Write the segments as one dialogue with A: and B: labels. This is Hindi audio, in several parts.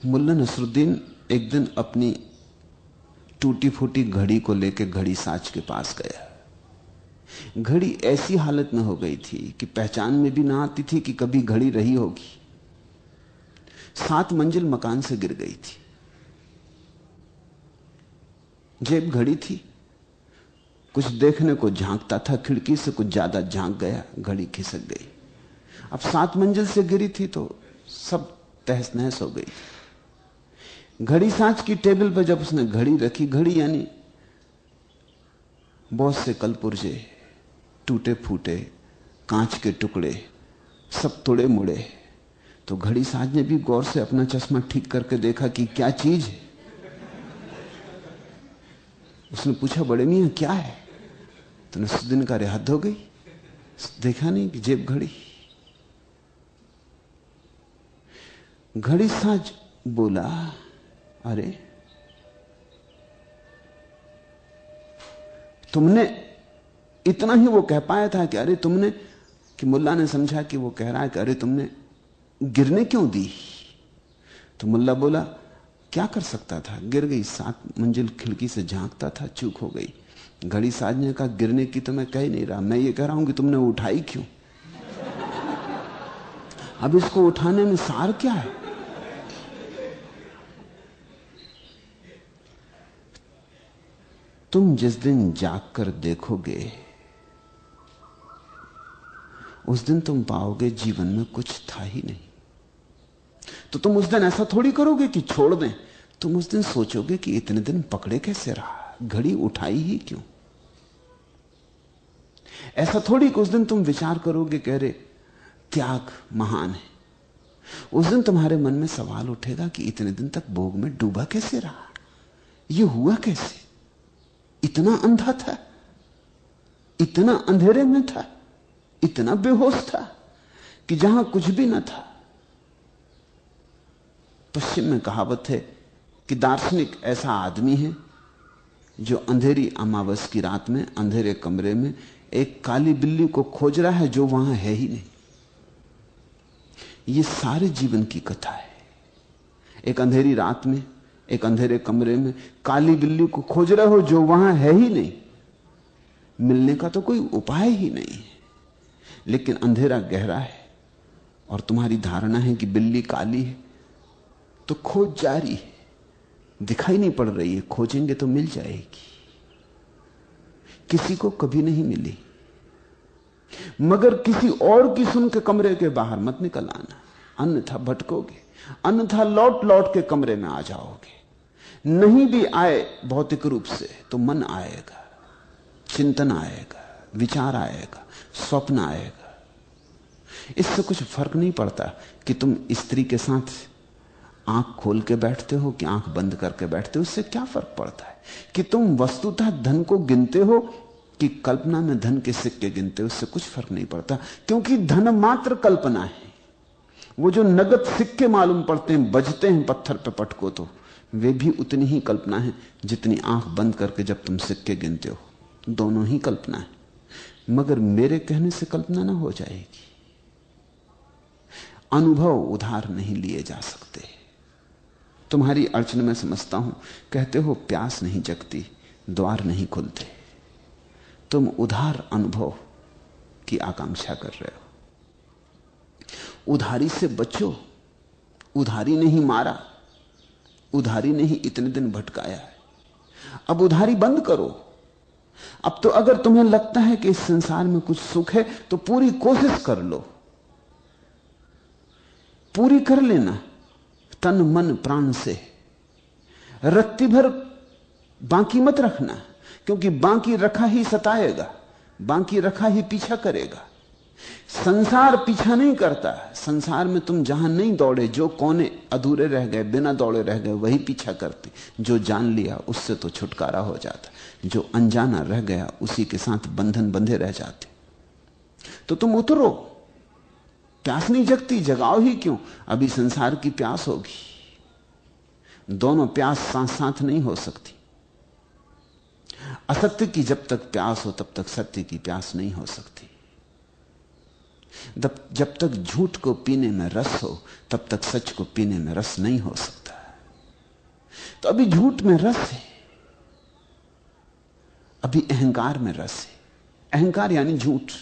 A: मुल्ला नसरुद्दीन एक दिन अपनी टूटी फूटी घड़ी को लेकर घड़ी साज के पास गया। घड़ी ऐसी हालत में हो गई थी कि पहचान में भी ना आती थी कि कभी घड़ी रही होगी। 7 मंजिल मकान से गिर गई थी। जेब घड़ी थी, कुछ देखने को झांकता था खिड़की से, कुछ ज्यादा झांक गया, घड़ी खिसक गई। अब 7 मंजिल से गिरी थी तो सब तहस नहस हो गई। घड़ी साज की टेबल पर जब उसने घड़ी रखी, घड़ी यानी बहुत से कलपुर्जे, टूटे फूटे कांच के टुकड़े, सब तोड़े मुड़े, तो घड़ी साज ने भी गौर से अपना चश्मा ठीक करके देखा कि क्या चीज है। उसने पूछा, बड़े मियां क्या है? तो नसरुद्दीन का हद हो गई, देखा नहीं कि जेब घड़ी। घड़ी साज बोला, अरे तुमने, इतना ही वो कह पाया था कि अरे तुमने, कि मुल्ला ने समझा कि वो कह रहा है कि अरे तुमने गिरने क्यों दी। तो मुल्ला बोला, क्या कर सकता था, गिर गई, 7 मंजिल खिड़की से झांकता था, चूक हो गई। घड़ी साज ने कहा, गिरने की तो मैं कह नहीं रहा, मैं ये कह रहा हूं कि तुमने उठाई क्यों। अब इसको उठाने में सार क्या है? तुम जिस दिन जाग कर देखोगे उस दिन तुम पाओगे जीवन में कुछ था ही नहीं। तो तुम उस दिन ऐसा थोड़ी करोगे कि छोड़ दें, तुम उस दिन सोचोगे कि इतने दिन पकड़े कैसे रहा, घड़ी उठाई ही क्यों। ऐसा थोड़ी कि उस दिन तुम विचार करोगे कह रहे त्याग महान है। उस दिन तुम्हारे मन में सवाल उठेगा कि इतने दिन तक भोग में डूबा कैसे रहा, यह हुआ कैसे, इतना अंधा था, इतना अंधेरे में था, इतना बेहोश था कि जहां कुछ भी न था। पश्चिम में कहावत है कि दार्शनिक ऐसा आदमी है जो अंधेरी अमावस की रात में अंधेरे कमरे में एक काली बिल्ली को खोज रहा है जो वहां है ही नहीं। यह सारे जीवन की कथा है। एक अंधेरी रात में एक अंधेरे कमरे में काली बिल्ली को खोज रहे हो जो वहां है ही नहीं। मिलने का तो कोई उपाय ही नहीं है, लेकिन अंधेरा गहरा है और तुम्हारी धारणा है कि बिल्ली काली है, तो खोज जारी है, दिखाई नहीं पड़ रही है, खोजेंगे तो मिल जाएगी। किसी को कभी नहीं मिली, मगर किसी और की सुन के कमरे के बाहर मत निकल आना, अन्यथा भटकोगे, अन्यथा लौट लौट के कमरे में आ जाओगे। नहीं भी आए भौतिक रूप से तो मन आएगा, चिंतन आएगा, विचार आएगा, स्वप्न आएगा। इससे कुछ फर्क नहीं पड़ता कि तुम स्त्री के साथ आंख खोल के बैठते हो कि आंख बंद करके बैठते हो। उससे क्या फर्क पड़ता है कि तुम वस्तुतः धन को गिनते हो कि कल्पना में धन के सिक्के गिनते हो। उससे कुछ फर्क नहीं पड़ता, क्योंकि धन मात्र कल्पना है। वो जो नगद सिक्के मालूम पड़ते हैं, बजते हैं पत्थर पे पटको, तो वे भी उतनी ही कल्पना है जितनी आंख बंद करके जब तुम सिक्के गिनते हो। दोनों ही कल्पना है, मगर मेरे कहने से कल्पना ना हो जाएगी। अनुभव उधार नहीं लिए जा सकते। तुम्हारी अड़चन में समझता हूं, कहते हो प्यास नहीं जगती, द्वार नहीं खुलते। तुम उधार अनुभव की आकांक्षा कर रहे हो। उधारी से बचो। उधारी नहीं मारा, उधारी नहीं इतने दिन भटकाया है। अब उधारी बंद करो। अब तो अगर तुम्हें लगता है कि इस संसार में कुछ सुख है तो पूरी कोशिश कर लो, पूरी कर लेना, तन मन प्राण से। रत्ती भर बाकी मत रखना, क्योंकि बाकी रखा ही सताएगा, बाकी रखा ही पीछा करेगा। संसार पीछा नहीं करता। संसार में तुम जहां नहीं दौड़े, जो कोने अधूरे रह गए, बिना दौड़े रह गए, वही पीछा करते। जो जान लिया उससे तो छुटकारा हो जाता, जो अनजाना रह गया उसी के साथ बंधन बंधे रह जाते। तो तुम उतरो। प्यास नहीं जगती, जगाओ ही क्यों, अभी संसार की प्यास होगी। दोनों प्यास साथ साथ नहीं हो सकती। असत्य की जब तक प्यास हो तब तक सत्य की प्यास नहीं हो सकती। जब तक झूठ को पीने में रस हो तब तक सच को पीने में रस नहीं हो सकता। तो अभी झूठ में रस है, अभी अहंकार में रस है। अहंकार यानी झूठ।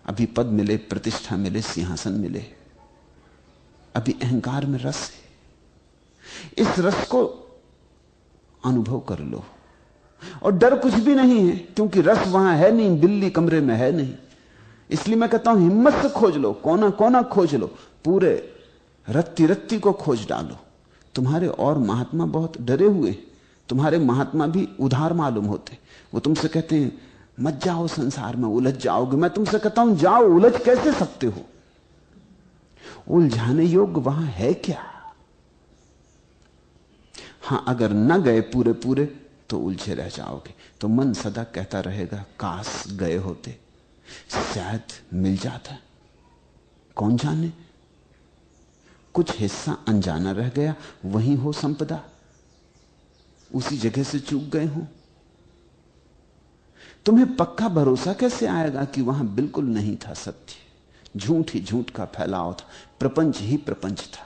A: अभी पद मिले, प्रतिष्ठा मिले, सिंहासन मिले, अभी अहंकार में रस है। इस रस को अनुभव कर लो। और डर कुछ भी नहीं है, क्योंकि रस वहां है नहीं, बिल्ली कमरे में है नहीं। इसलिए मैं कहता हूं हिम्मत से खोज लो, कोना कोना खोज लो, पूरे रत्ती रत्ती को खोज डालो। तुम्हारे और महात्मा बहुत डरे हुए, तुम्हारे महात्मा भी उधार मालूम होते। वो तुमसे कहते हैं मत जाओ संसार में, उलझ जाओगे। मैं तुमसे कहता हूं जाओ, उलझ कैसे सकते हो? उलझाने योग्य वहां है क्या? हां, अगर न गए पूरे पूरे तो उलझे रह जाओगे। तो मन सदा कहता रहेगा काश गए होते, शायद मिल जाता। कौन जाने, कुछ हिस्सा अनजाना रह गया, वहीं हो संपदा, उसी जगह से चूक गए हो। तुम्हें पक्का भरोसा कैसे आएगा कि वहां बिल्कुल नहीं था सत्य? झूठ ही झूठ का फैलाव था, प्रपंच ही प्रपंच था।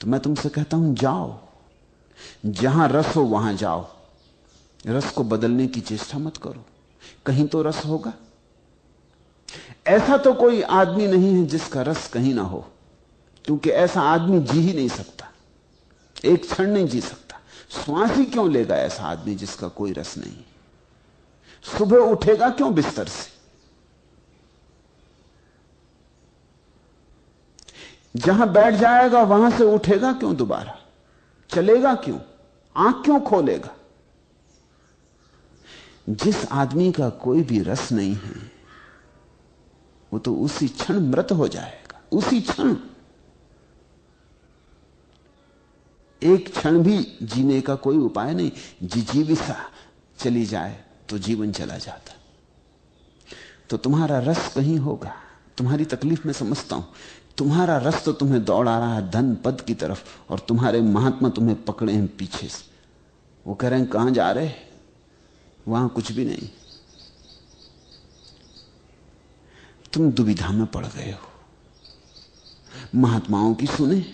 A: तो मैं तुमसे कहता हूं जाओ, जहां रस हो वहां जाओ। रस को बदलने की चेष्टा मत करो, कहीं तो रस होगा। ऐसा तो कोई आदमी नहीं है जिसका रस कहीं ना हो, क्योंकि ऐसा आदमी जी ही नहीं सकता, एक क्षण नहीं जी सकता। श्वास ही क्यों लेगा ऐसा आदमी जिसका कोई रस नहीं? सुबह उठेगा क्यों बिस्तर से? जहां बैठ जाएगा वहां से उठेगा क्यों दोबारा? चलेगा क्यों? आंख क्यों खोलेगा? जिस आदमी का कोई भी रस नहीं है वो तो उसी क्षण मृत हो जाएगा, उसी क्षण। एक क्षण भी जीने का कोई उपाय नहीं। जिजीविषा चली जाए तो जीवन चला जाता। तो तुम्हारा रस कहीं होगा। तुम्हारी तकलीफ मैं समझता हूं। तुम्हारा रस तो तुम्हें दौड़ा रहा है धन पद की तरफ, और तुम्हारे महात्मा तुम्हें पकड़े हैं पीछे से। वो कह रहे हैं कहां जा रहे? वहां कुछ भी नहीं। तुम दुविधा में पड़ गए हो। महात्माओं की सुने,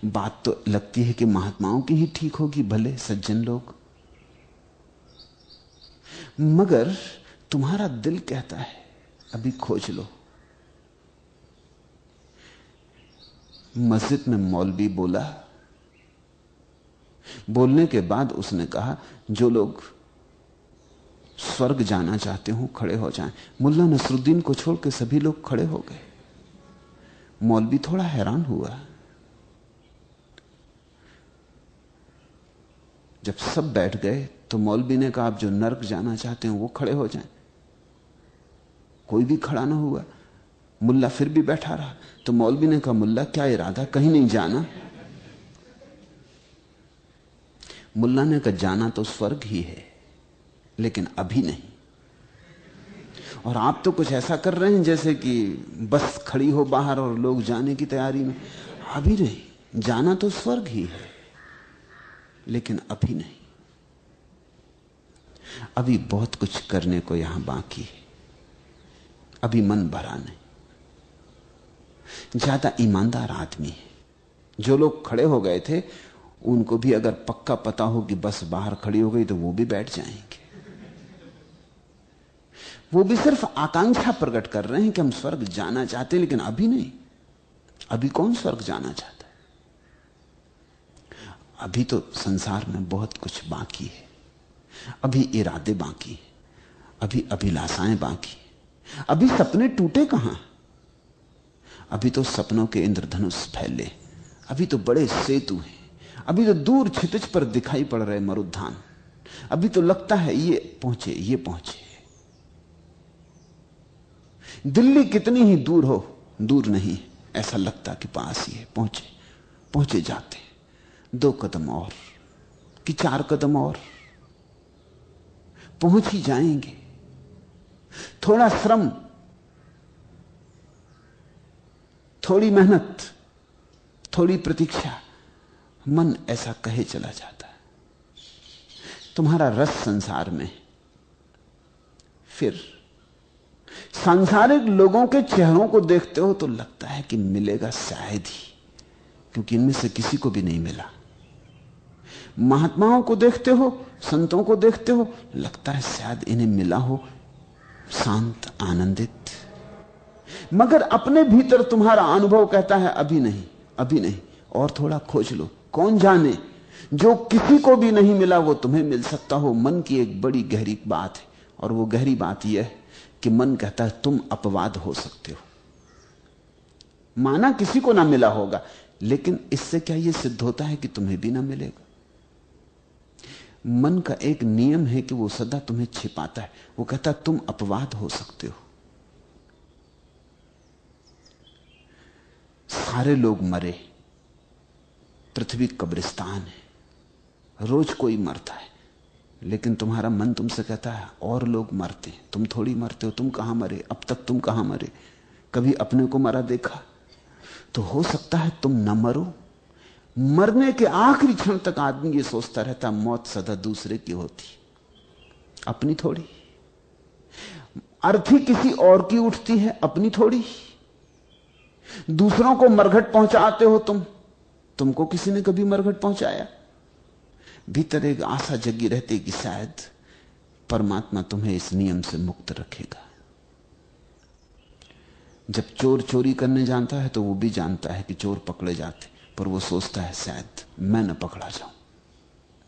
A: बात तो लगती है कि महात्माओं की ही ठीक होगी, भले सज्जन लोग, मगर तुम्हारा दिल कहता है अभी खोज लो। मस्जिद में मौलवी बोला, बोलने के बाद उसने कहा जो लोग स्वर्ग जाना चाहते हो खड़े हो जाएं। मुल्ला नसरुद्दीन को छोड़ के सभी लोग खड़े हो गए। मौलवी थोड़ा हैरान हुआ। जब सब बैठ गए तो मौलवी ने कहा आप जो नरक जाना चाहते हो वो खड़े हो जाएं। कोई भी खड़ा ना हुआ। मुल्ला फिर भी बैठा रहा। तो मौलवी ने कहा मुल्ला क्या इरादा, कहीं नहीं जाना? मुल्ला ने कहा जाना तो स्वर्ग ही है, लेकिन अभी नहीं। और आप तो कुछ ऐसा कर रहे हैं जैसे कि बस खड़ी हो बाहर और लोग जाने की तैयारी में। अभी नहीं, जाना तो स्वर्ग ही है, लेकिन अभी नहीं। अभी बहुत कुछ करने को यहां बाकी है। अभी मन भरा नहीं। ज्यादा ईमानदार आदमी है। जो लोग खड़े हो गए थे उनको भी अगर पक्का पता हो कि बस बाहर खड़ी हो गई तो वो भी बैठ जाएंगे। वो भी सिर्फ आकांक्षा प्रकट कर रहे हैं कि हम स्वर्ग जाना चाहते हैं, लेकिन अभी नहीं। अभी कौन स्वर्ग जाना चाहता है? अभी तो संसार में बहुत कुछ बाकी है। अभी इरादे बाकी है, अभी अभिलाषाएं बाकी है, अभी सपने टूटे कहां? अभी तो सपनों के इंद्रधनुष फैले, अभी तो बड़े सेतु हैं, अभी तो दूर क्षितिज पर दिखाई पड़ रहे मरुद्यान, अभी तो लगता है ये पहुंचे ये पहुंचे। दिल्ली कितनी ही दूर हो, दूर नहीं, ऐसा लगता कि पास ही है। पहुंचे पहुंचे जाते, 2 कदम और कि 4 कदम और पहुंच ही जाएंगे। थोड़ा श्रम, थोड़ी मेहनत, थोड़ी प्रतीक्षा, मन ऐसा कहे चला जाता है। तुम्हारा रस संसार में, फिर सांसारिक लोगों के चेहरों को देखते हो तो लगता है कि मिलेगा शायद ही, क्योंकि इनमें से किसी को भी नहीं मिला। महात्माओं को देखते हो, संतों को देखते हो, लगता है शायद इन्हें मिला हो शांत आनंदित, मगर अपने भीतर तुम्हारा अनुभव कहता है अभी नहीं, अभी नहीं, और थोड़ा खोज लो। कौन जाने जो किसी को भी नहीं मिला वो तुम्हें मिल सकता हो। मन की एक बड़ी गहरी बात है, और वो गहरी बात यह है कि मन कहता है तुम अपवाद हो सकते हो। माना किसी को ना मिला होगा, लेकिन इससे क्या यह सिद्ध होता है कि तुम्हें भी ना मिलेगा? मन का एक नियम है कि वो सदा तुम्हें छिपाता है। वो कहता है तुम अपवाद हो सकते हो। सारे लोग मरे, पृथ्वी कब्रिस्तान है, रोज कोई मरता है, लेकिन तुम्हारा मन तुमसे कहता है और लोग मरते हैं, तुम थोड़ी मरते हो। तुम कहां मरे? अब तक तुम कहां मरे? कभी अपने को मरा देखा? तो हो सकता है तुम न मरो। मरने के आखिरी क्षण तक आदमी ये सोचता रहता मौत सदा दूसरे की होती, अपनी थोड़ी। अर्थी किसी और की उठती है, अपनी थोड़ी। दूसरों को मरघट पहुंचाते हो तुमको किसी ने कभी मरघट पहुंचाया? भीतर एक आशा जगी रहती कि शायद परमात्मा तुम्हें इस नियम से मुक्त रखेगा। जब चोर चोरी करने जानता है तो वो भी जानता है कि चोर पकड़े जाते, पर वो सोचता है शायद मैं न पकड़ा जाऊं।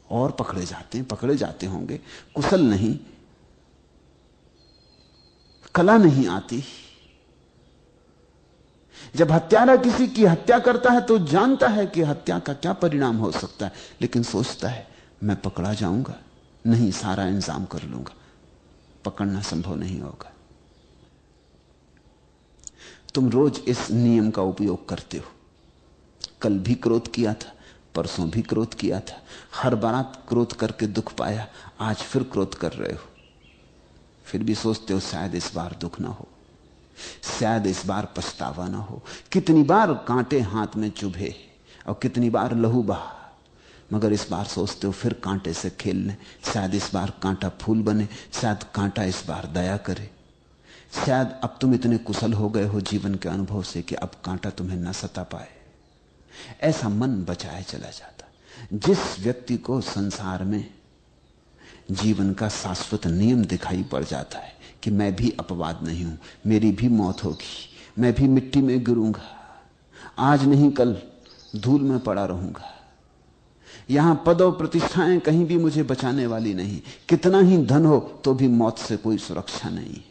A: और पकड़े जाते होंगे, कुशल नहीं, कला नहीं आती। जब हत्यारा किसी की हत्या करता है तो जानता है कि हत्या का क्या परिणाम हो सकता है, लेकिन सोचता है मैं पकड़ा जाऊंगा, नहीं, सारा इंतजाम कर लूंगा, पकड़ना संभव नहीं होगा। तुम रोज इस नियम का उपयोग करते हो। कल भी क्रोध किया था, परसों भी क्रोध किया था, हर बात क्रोध करके दुख पाया, आज फिर क्रोध कर रहे हो। फिर भी सोचते हो शायद इस बार दुख ना हो, शायद इस बार पछतावा ना हो। कितनी बार कांटे हाथ में चुभे और कितनी बार लहू बहा, मगर इस बार सोचते हो फिर कांटे से खेल लें, शायद इस बार कांटा फूल बने, शायद कांटा इस बार दया करे, शायद अब तुम इतने कुशल हो गए हो जीवन के अनुभव से कि अब कांटा तुम्हें न सता पाए। ऐसा मन बचाए चला जाता। जिस व्यक्ति को संसार में जीवन का शाश्वत नियम दिखाई पड़ जाता है कि मैं भी अपवाद नहीं हूं, मेरी भी मौत होगी, मैं भी मिट्टी में गिरूंगा, आज नहीं कल धूल में पड़ा रहूंगा, यहां पद और प्रतिष्ठाएं कहीं भी मुझे बचाने वाली नहीं, कितना ही धन हो तो भी मौत से कोई सुरक्षा नहीं है।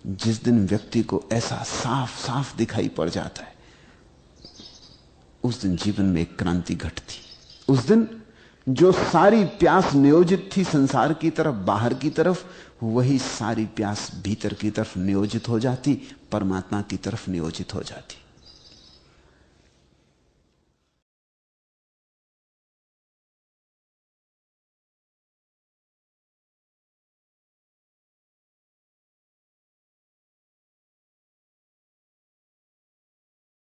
A: जिस दिन व्यक्ति को ऐसा साफ साफ दिखाई पड़ जाता है, उस दिन जीवन में एक क्रांति घटती। उस दिन जो सारी प्यास नियोजित थी संसार की तरफ, बाहर की तरफ, वही सारी प्यास भीतर की तरफ नियोजित हो जाती, परमात्मा की तरफ नियोजित हो जाती।